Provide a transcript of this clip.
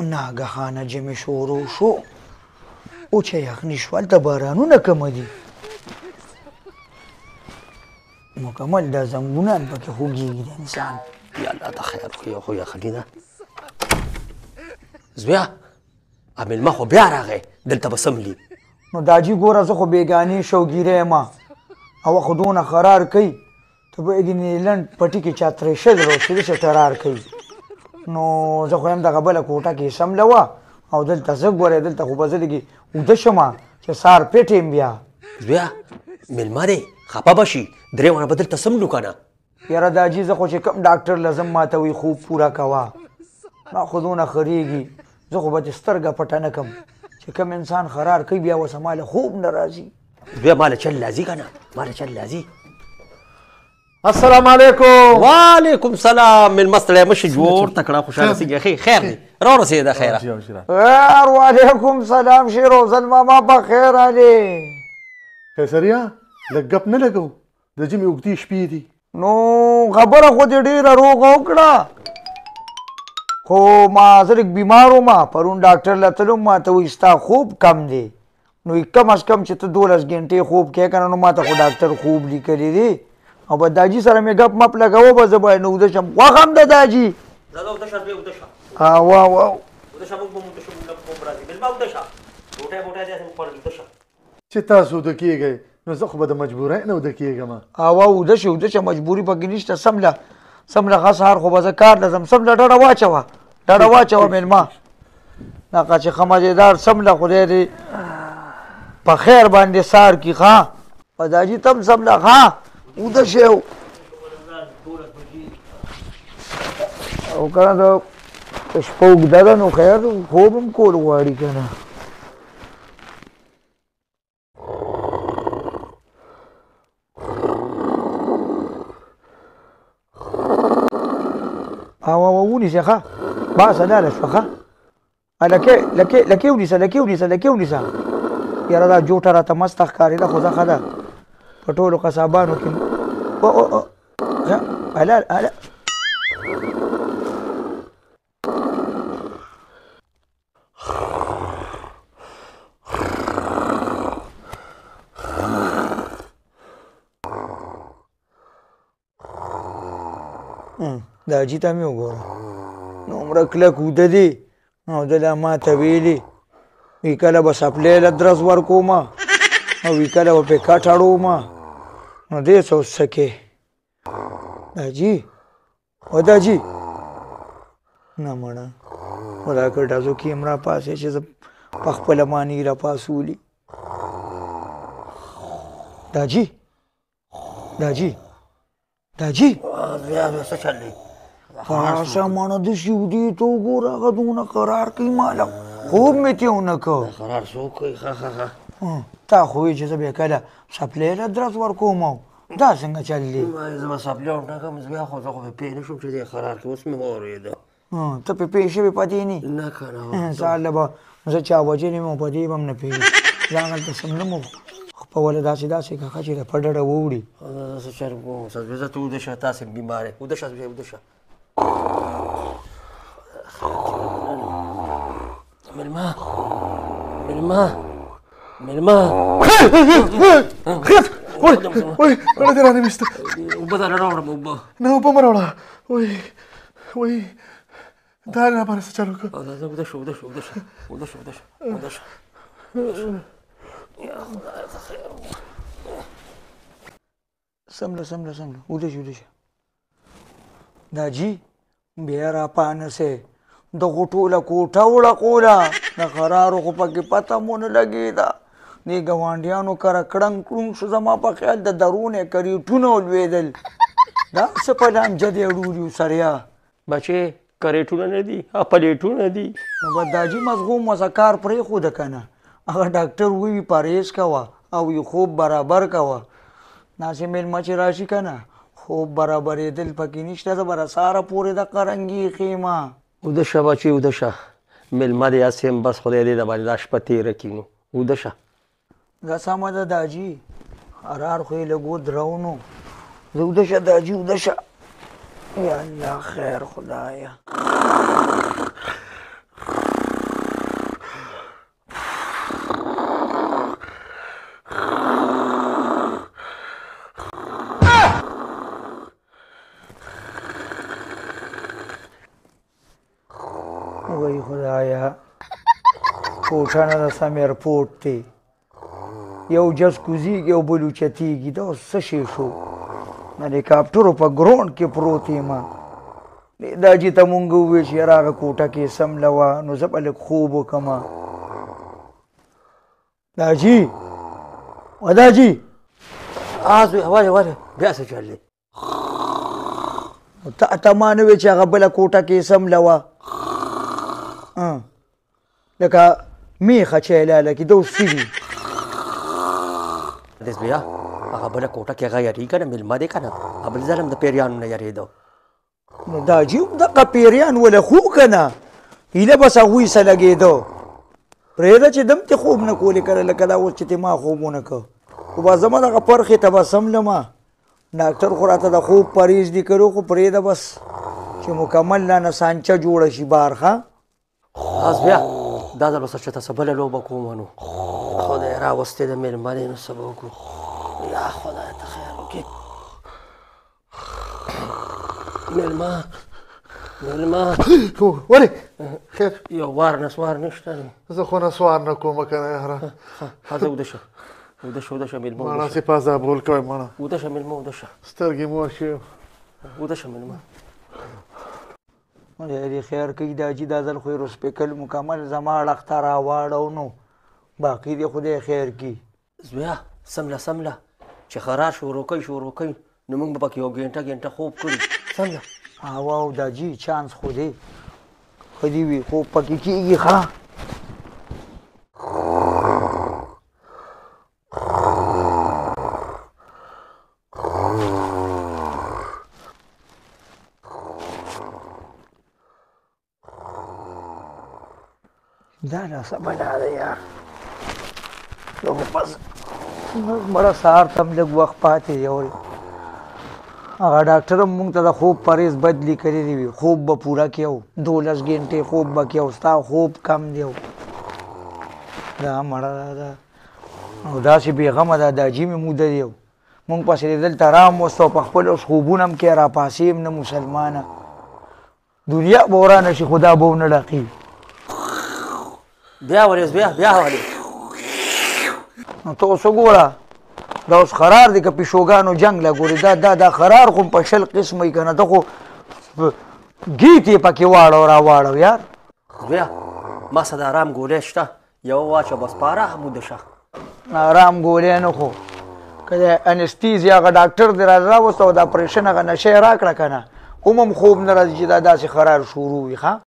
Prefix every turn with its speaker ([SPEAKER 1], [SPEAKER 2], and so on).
[SPEAKER 1] ناګهانه جمع شروع شو او چې یخني شول د بارانونه کم دي مکمل دا زنګونان پکې خوږېږي د انسان
[SPEAKER 2] یا الله ته خیر وکړي خو یخني ده زویا مېلمه خو بیا راغی دلته به سملي
[SPEAKER 1] نو داجي ګوره زه خو بېګانې شوګیری یم او خو دونه خرار کوي ته پوهېږې نیلنډ پټي کې چا ترېشل روسي چې ټرار کوي نو زه خو یم دغه بله کوټه کې سمله وه او دلته زه ګورې دلته خو به زه لږې اوده شمه چې سهار پټ یم بیا
[SPEAKER 2] زویا مېلمه دی خفه به شي درې وانه به دلته سملو که نه
[SPEAKER 1] یاره داجي زه خو چې کوم ډاکټر لازم ماته وي خوب پوره کوه ما خو دونه خریږي زه خو به دې سترګه پټه نه کړم چې کوم انسان خرار کوي بیا اوس ماله خوب نه راځي
[SPEAKER 2] زویا ماله چل لازي که نه ماله چل لازي
[SPEAKER 3] السلام علیکم
[SPEAKER 2] وعلیکم سلام مېلمه ستړی مه شي جوړ تکړه خوشحاله سېږي خیر دی راورسېده خیره
[SPEAKER 1] خیر وعلیکم سلام شیروزل ماما په خیر علي
[SPEAKER 3] قیصریا لږ ګپ نه لګو د ژمي اوږدې شپې دي
[SPEAKER 1] نو خبره خو دې ډېره روغه وکړه خو ما زه لږ بیمار وم پرون ډاکټر له تلم ما ته وایي ستا خوب کم دی نو کم از کم چې ته 12 غنټې خوب کوې که نه نو ما ته خو ډاکټر خوب لیکلی دی او به داجي سره مې ګپ مپ لګوه به زه باید نو اوده شم خوښ هم ده داجي
[SPEAKER 3] چې تاسو اوده کېږئ نو زه خو به د مجبورۍ نه اوده کېږم
[SPEAKER 1] اوده شه مجبوري پکې نشته سمله ښه سهار خو به زه کار له ځم سمله ډډه واچوه مېلمه دغه چې ښه مزېدار سمله خدای دې په خیر باندې سهار کي ښه په داجي ته هم سمله ښه اوده شی او که نه د شپه اوږده ده نو خیر خوب هم کول غواړي که نه ونیسه ښه باسه لاړه شوه ښه لکې ونیسه یاره دا جوټه راته مسته ښکارېده خو زه ښه ده په ټولو قصابانو کې هله داجي ته مې وګوره نو عمره کلک اوده دی او ده لا ما ته ویلي وی کله به سپلی له درز ورکوم او وی کله به پې کټ اړوم نو دې څه اوس څه کې داجي او داجي نه مړه خدا که ډزو کې هم راپاسې چې زه په خپله معنی راپاسولي داجي
[SPEAKER 2] څه چل دی
[SPEAKER 1] سامانه داسې ودې ته وګوره هغه دونه قرار کوي ماله خوب مې تې ونه که
[SPEAKER 2] قرار څوک کوي
[SPEAKER 1] تا خو وایي چې زه بیا کله سپلی له درز ورکوم دا څنګه چل دی
[SPEAKER 2] زه به سپلی ورته کوم زه خو پې نه شوم چې دی قرار کوي اوس مې واورېده
[SPEAKER 1] ته پې پوه شوې پتې نه
[SPEAKER 2] نه که نه
[SPEAKER 1] سهار به زه چا وجلې م په دې به هم نه پوهېږي زه هغلته سملم خپله داسې کښه چې په ډډه ووړي
[SPEAKER 2] څه چل کوم زه ته اوده شه تاسې بیمار یې اوده شه مېلمه
[SPEAKER 3] وای مړه دې رانه ویسته
[SPEAKER 2] اوبه درله راوړم اوبه
[SPEAKER 3] نه اوبه مه راوړه وای دا راباندې څه چل وکړه
[SPEAKER 2] اوده شه یا خدای ته خیر
[SPEAKER 1] سمله اوده شه داجي بیا راپانسې دغو ټوله کوټه وړقوله د قرارو خو پکې پته مو نه لګېده دې ګاونډیانو کره کړنګ شو زما په خیال د درونه کریټونه ولوېدل دا څه په لانجه دی اړوري سریا
[SPEAKER 2] بچې کریټونه نه دي پلیټونه دي
[SPEAKER 1] نو به داجي مزغوم وسه کار پرېښوده که نه هغه ډاکټر ووي پرهیز کوه او یې خوب برابر کوه داسې مېلمه چې راشي که نه خوب برابرېدل پکې نشته زه به رساره پورې د قرنګي خیمه
[SPEAKER 2] اوده شه بچې اوده شه مېلمه دی هسې هم بس خدای دې د باندې دا شپه تېره کړي نو اوده شه
[SPEAKER 1] دا سمه ده داجي قرار خو یې لږ ودرو نو زه اوده شه داجي اوده شه یا الله خیر خدایا وای خدایا کوټه نه ده سم ایرپورټ دی یو جز کوزیږي او بل اوچتېږي دا اوس څه شی شو د هلیکاپټرو په ګراونډ کې پروت یم دا جي ته مونږ وویل چې یاره هغه کوټه کې سمله وه نو زه به لږ خوب وکړمه دا جي دا جي
[SPEAKER 2] زوی ولې بیا څه چل دی
[SPEAKER 1] ته ما نه وې چې هغه بله کوټه کې سمله وه لکه میخه چیلاله کې دا اوس څه دي
[SPEAKER 2] دس بیا هغه بله کوټه کې هغه یاري که نه مېلمه دی که نه بل ځل هم د پیریانو نه یارېده
[SPEAKER 1] نو دا جي دغه پیریان وله خو که نه هیله بس هغوی سه لګېده پرېږده چې دم تې خوب نه کولې کله لکه دا اوس چې ته ما خوب ونه که خو به زما دغه پرخې ته به سملمه ډاکټر خو راته د خوب پرهیز دي کړو خو پرېږده بس چې مکمل رانه سانچه جوړه شي بار ښه
[SPEAKER 2] بیا دا ځل به څه چېته څه بله لوبه کومه نو خدای راوستې د مېلمه دی نو څه به وکړو یا خدای ته خیر وکړي مېلمه
[SPEAKER 3] ولې خیر
[SPEAKER 2] یو وار نسوار نشته دی
[SPEAKER 3] زه خو نسوار نه کوم که نه یاره
[SPEAKER 2] هلته وده شه مېلمه
[SPEAKER 3] ماړه سې په عذابول کوی ماړه
[SPEAKER 2] وده شه مېلمه وده شه
[SPEAKER 3] سترګې مو شي
[SPEAKER 2] وده شه مېلمه
[SPEAKER 1] خدای دې خیر کوي دا جي دا ځل خو یې روسپېکل مکمل زما اړخ ته راواړو نو باقي دې خدای خیر کړي
[SPEAKER 2] زویه سمله چې خرار شروع کوي نو موږ به پکې یو ګنټه خوب کړي سمله
[SPEAKER 1] واو دا جي چانس خو دی ښه دې وي خوب پکې کېږي ښه دا څه بلا ده یار زه خو بس مړه سهار ته هم لږ وخت پاتې دی هغه ډاکټر هم مونږ ته د خوب پرهیز بدلي کړی دی وي خوب به پوره کیو 12 ګنټې خوب به کیو ستا خوب کم دی دا مړه ده او داسې بېغمه ده دا جي مې موده دی مونږ پسې دلته رام وست او په خپل اوس خوبونه هم کې راپاسې یم نه مسلمانه دنیا به ورانه شي خدا به ونه ډقي
[SPEAKER 2] بیا ولې
[SPEAKER 1] نو ته اوس وګوره دا اوس خرار دی که پیشوګانو جنګ له ګورې دا خرار خو په 20 قسمه یي که نه ته خو ګیت یې پکې واړو یار
[SPEAKER 2] بیا ما څه د ارام ګولۍ شته یو واچه بس په ارام وده شه
[SPEAKER 1] ارام ګولۍ نه خو که د انستیزیا هغه ډاکټر دې راوست او د اپریشن هغه نشه یې راکړه که نه هم خوب نه راځي چې دا داسې خرار شروع وي ښه